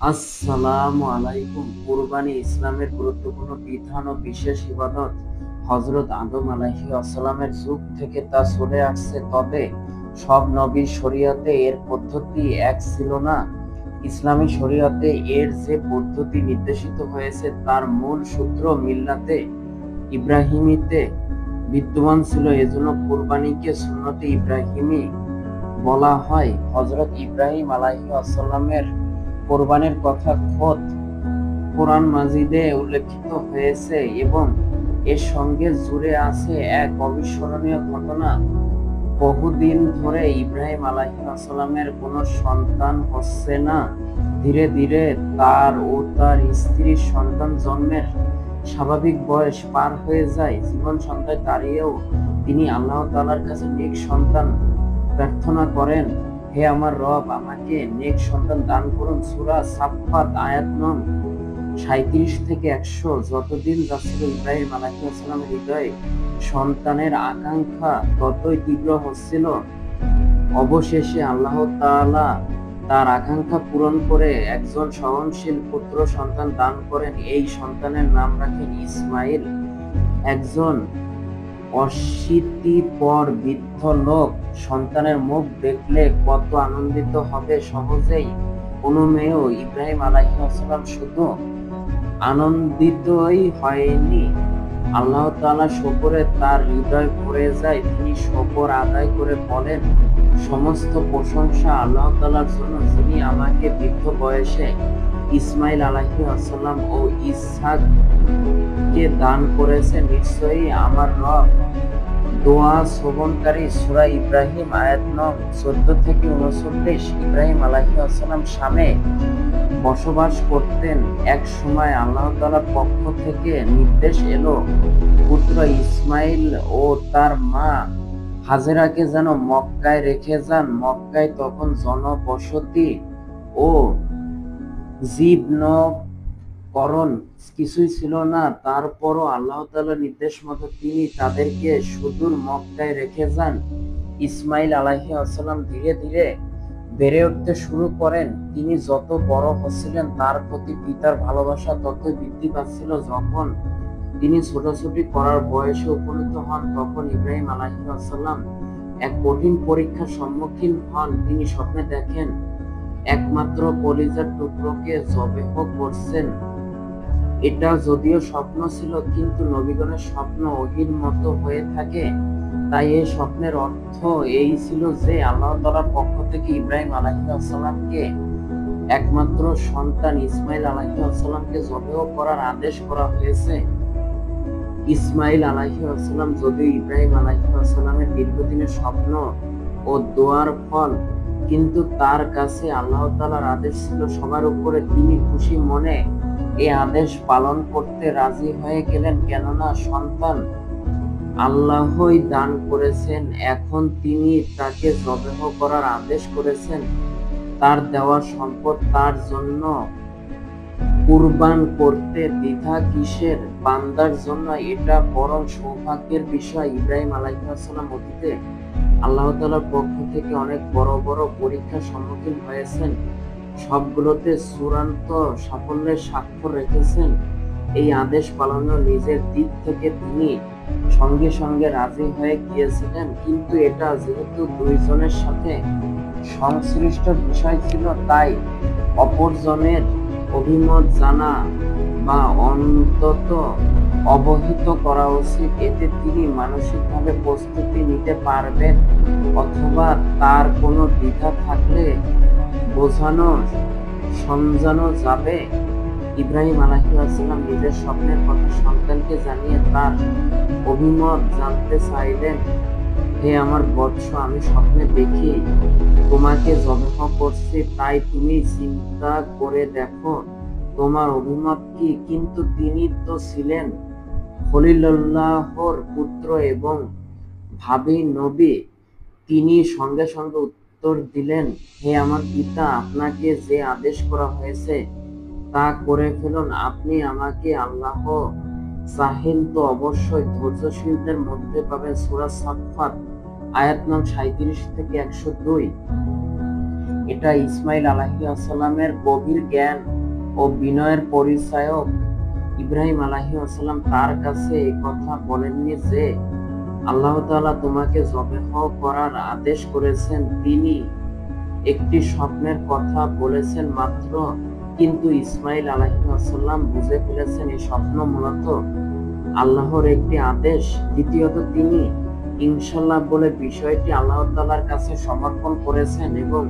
আসসালামু আলাইকুম। কুরবানি ইসলামের গুরুত্বপূর্ণ বিধান ও বিশেষ ইবাদত। হযরত আদম আলাইহিস সালামের যুগ থেকে তা চলে আসছে, তবে সব নবীর শরীয়তে এর পদ্ধতি এক ছিল না। ইসলামী শরীয়তে এর যে পদ্ধতি নির্দেশিত হয়েছে তার মূল সূত্র মিল্লাতে ইব্রাহিমীতে বিদ্যমান ছিল। এজন্য কুরবানিকে সুন্নতে ইব্রাহিমী বলা হয়। হযরত ইব্রাহিম আলাইহিস সালামের কোরবানির কথা খোদ কোরআন মাজিদে উল্লেখিত হয়েছে এবং এর সঙ্গে জুড়ে আছে এক অবিস্মরণীয় ঘটনা। বহুদিন ধরে ইব্রাহিম আলাইহিস সালামের কোনো সন্তান হচ্ছে না। ধীরে ধীরে তার ও তার স্ত্রীর সন্তান জন্মের স্বাভাবিক বয়স পার হয়ে যায়। জীবন সন্ধ্যায় দাঁড়িয়েও তিনি আল্লাহ তাআলার কাছে নেক সন্তান প্রার্থনা করেন, হে আমার রব, আমাকে নেক সন্তান দান করুন। সূরা সাফফাত আয়াত নং ৩৭ থেকে ১০০। যতদিন যাচ্ছিল ইব্রাহিম আলাইহিস সালামের হৃদয়ে সন্তানের আকাঙ্ক্ষা ততই তীব্র হচ্ছিল। অবশেষে আল্লাহ তাআলা তার আকাঙ্ক্ষা পূরণ করে একজন সহনশীল পুত্র সন্তান দান করেন। এই সন্তানের নাম রাখেন ইসমাইল। একজন অশীতিপর বৃদ্ধ লোক সন্তানের মুখ দেখলে কত আনন্দিত হবে সহজেই অনুমেয়। ইব্রাহিম আলাইহিস সালাম শুধু আনন্দিতই হয়নি, আল্লাহ তাআলা শুকরে তার হৃদয় ভরে যায়। তিনি শুকর আদায় করে বলেন, সমস্ত প্রশংসা আল্লাহ তাআলার জন্য, যিনি আমাকে বৃদ্ধ বয়সে ইসমাইল আলাইহিস সালাম ও ইসহাককে দান করেছেন। নিশ্চয়ই আমার রব দোয়া শ্রবণকারী। সূরা ইব্রাহিম আয়াত নং ১৪ থেকে ৩৯। ইব্রাহিম আলাইহিস সালাম শামে বসবাস করতেন। এক সময় আল্লাহ তাআলার পক্ষ থেকে নির্দেশ এলো, পুত্র ইসমাইল ও তার মা হাজেরাকে যেন মক্কায় রেখে যান। মক্কায় তখন জনবসতি ও জীবনকরণ কিছুই ছিল না। তারপরও আল্লাহ তাআলার নির্দেশ মতো তিনি তাদেরকে সুদূর মক্কায় রেখে যান। ইসমাইল আলাইহিস সালাম ধীরে ধীরে বেড়ে উঠতে শুরু করেন। তিনি যত বড় হচ্ছিলেন তার প্রতি পিতার ভালোবাসা ততই বৃদ্ধি পাচ্ছিল। যখন তিনি ছোটাছুটি করার বয়সে উপনীত হন, তখন ইব্রাহিম আলাইহিস সালাম এক কঠিন পরীক্ষার সম্মুখীন হন। তিনি স্বপ্নে দেখেন একমাত্র কলিজার টুকরোকে জবেহ করছেন। এটা যদিও স্বপ্ন ছিল, কিন্তু নবীগণের স্বপ্ন ওহীর মতো হয়ে থাকে। তাই এই স্বপ্নের অর্থ এই ছিল যে আল্লাহ তাআলার পক্ষ থেকে ইব্রাহিম আলাইহিস সালামকে একমাত্র সন্তান ইসমাইল আলাইহিস সালামকে জবেহ করার আদেশ করা হয়েছে। ইসমাইল আলাইহিস সালাম যদিও ইব্রাহিম আলাইহিস সালামের দীর্ঘদিনের স্বপ্ন ও দোয়ার ফল, কিন্তু তার কাছে আল্লাহ তাআলার আদেশ ছিল সবার উপরে। তিনি খুশি মনে এই আদেশ পালন করতে রাজি হয়ে গেলেন, কেননা সন্তান আল্লাহই দান করেছেন। এখন তিনি তাকে জবেহ করার আদেশ করেছেন। তার দেওয়া সম্পদ তার জন্য কুরবান করতে দ্বিধা কিসের? বান্দার জন্য এটা বরং সৌভাগ্যের বিষয়। ইব্রাহিম আলাইহিস সালাম অতীতে আল্লাহ তাআলার পক্ষ থেকে অনেক বড় বড় পরীক্ষার সম্মুখীন হয়েছেন। সবগুলোতে চূড়ান্ত সাফল্যের স্বাক্ষর রেখেছেন। এই আদেশ পালনের নিজের দিক থেকে তিনি সঙ্গে সঙ্গে রাজি হয়ে গিয়েছিলেন, কিন্তু এটা যেহেতু দুইজনের সাথে সংশ্লিষ্ট বিষয় ছিল, তাই অপরজনের অভিমত জানা বা অন্তত অবহিত করা উচিত। এতে তিনি মানসিকভাবে প্রস্তুতি নিতে পারবেন, অথবা তার কোনো দ্বিধা থাকলে বোঝানো সমঝানো যাবে। ইব্রাহিম আলাইহিস সালাম নিজের স্বপ্নের কথা সন্তানকে জানিয়ে তার অভিমত জানতে চাইলেন। হে আমার বৎস, আমি স্বপ্নে দেখি তোমাকে জবেহ করছি, তাই তুমি চিন্তা করে দেখো তোমার অভিমত কি? কিন্তু তিনি তো ছিলেন খলিলুল্লাহর পুত্র এবং ভাবী নবী। তিনি সঙ্গে সঙ্গে উত্তর দিলেন, হে আমার পিতা, আপনাকে যে আদেশ করা হয়েছে তা করে ফেলুন। আপনি আমাকে আল্লাহ চাহেন তো অবশ্যই ধৈর্যশীলদের মধ্যে পাবেন। সূরা সাফফাত আয়াত নং ৩৭ থেকে ১০২। এটা ইসমাইল আলাইহিস সালামের গভীর জ্ঞান ও বিনয়ের পরিচায়ক। ইব্রাহিম আলাইহিস সালাম তার কাছে এই কথা বলেননি যে আল্লাহ তাআলা তোমাকে যবেহ করার আদেশ করেছেন। তিনি একটি স্বপ্নের কথা বলেছেন মাত্র, কিন্তু ইসমাইল আলাইহিস সালাম বুঝে ফেলেছেন এই স্বপ্ন মূলত আল্লাহর একটি আদেশ। দ্বিতীয়ত, তিনি ইনশাআল্লাহ বলে বিষয়টি আল্লাহ তাআলার কাছে সমর্পণ করেছেন এবং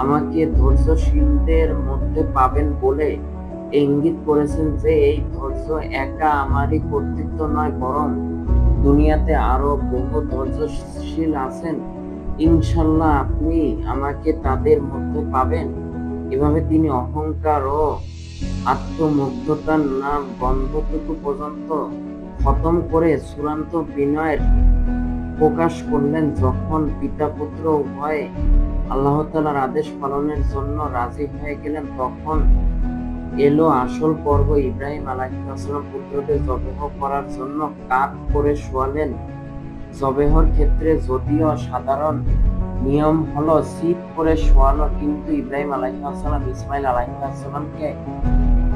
আমাকে ধৈর্যশীলদের মধ্যে পাবেন বলে ইঙ্গিত করেছেন যে এই ধৈর্য একা আমারই কর্তৃত্ব নয়, বরং দুনিয়াতে আরো বহু ধৈর্যশীল আছেন। ইনশাআল্লাহ আপনি আমাকে তাদের মধ্যে পাবেন। এভাবে তিনি অহংকার ও আত্মমুগ্ধতার নাম গন্ধটুকু পর্যন্ত খতম করে চূড়ান্ত বিনয়ের প্রকাশ করলেন। যখন পিতা পুত্র উভয়ে আল্লাহ তাআলার আদেশ পালনের জন্য রাজি হয়ে গেলেন, তখন এলো আসল পর্ব। ইব্রাহিম আলাইহিস সালাম পুত্রকে যবেহ করার জন্য কাঁধ করে শোয়ালেন। যবেহর ক্ষেত্রে যদিও সাধারণ নিয়ম হলো চিৎ করে শোয়ানো, কিন্তু ইব্রাহিম আলাইহিস সালাম ইসমাইল আলাইহিস সালামকে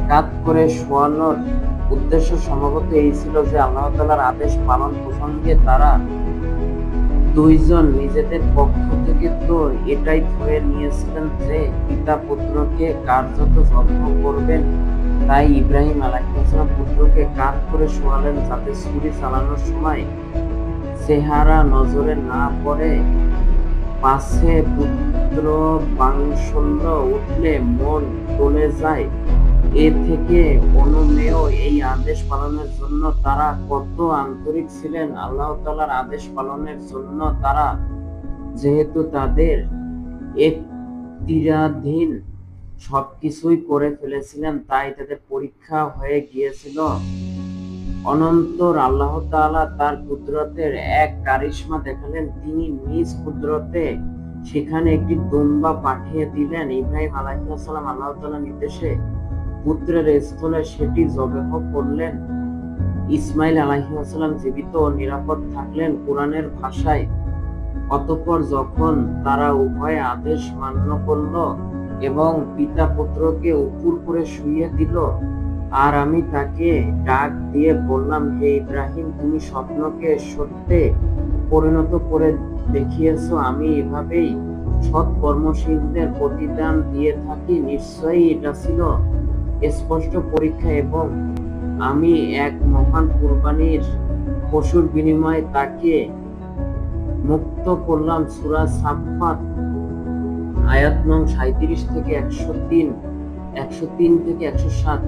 কাঁধ করে শোয়ানোর উদ্দেশ্য সম্ভবত এই ছিল যে আল্লাহ তাআলার আদেশ পালন প্রসঙ্গে তারা দুইজন নিজেদের পক্ষ থেকে তো এটাই ধরে নিয়েছিলেন যে পিতা পুত্রকে কার্যত যত্ন করবেন। তাই ইব্রাহিম আলাইহিস সালাম পুত্রকে কাঁধ করে শোয়ালেন যাতে ছুরি চালানোর সময় চেহারা নজরে না পড়ে। পাছে পুত্র বাৎসল্য উঠলে মন টলে যায়। এ থেকে অনুমেয় এই আদেশ পালনের জন্য তারা কত আন্তরিক ছিলেন। আল্লাহ তাআলার আদেশ পালনের জন্য তারা যেহেতু তাদের এখতিয়ারাধীন সবকিছুই করে ফেলেছিলেন, তাই তাদের পরীক্ষা হয়ে গিয়েছিল। অনন্তর আল্লাহ তাআলা তার কুদরতের এক কারিশমা দেখালেন। তিনি নিজ কুদরতে সেখানে একটি দুম্বা পাঠিয়ে দিলেন। ইব্রাহিম আলাইহিস সালাম আল্লাহ তাআলার নির্দেশে পুত্রের স্থলে সেটি যবেহ করলেন। ইসমাইল আলাইহিস সালাম জীবিত ও নিরাপদ থাকলেন কুরআনের ভাষায়। অতঃপর যখন তারা উভয়ে আদেশ মান্য করল এবং পিতা পুত্রকে উপর করে শুইয়ে দিল, আর আমি তাকে ডাক দিয়ে বললাম, হে ইব্রাহিম, তুমি স্বপ্নকে সত্যে পরিণত করে দেখিয়েছো। আমি এভাবেই সৎ কর্মশীলদের প্রতিদান দিয়ে থাকি। নিশ্চয়ই এটা ছিল স্পষ্ট পরীক্ষা এবং আমি এক মহান কুরবানির পশুর বিনিময়ে তাকে মুক্ত করলাম। সূরা সাফফাত আয়াত নং 37 থেকে 103 থেকে 107।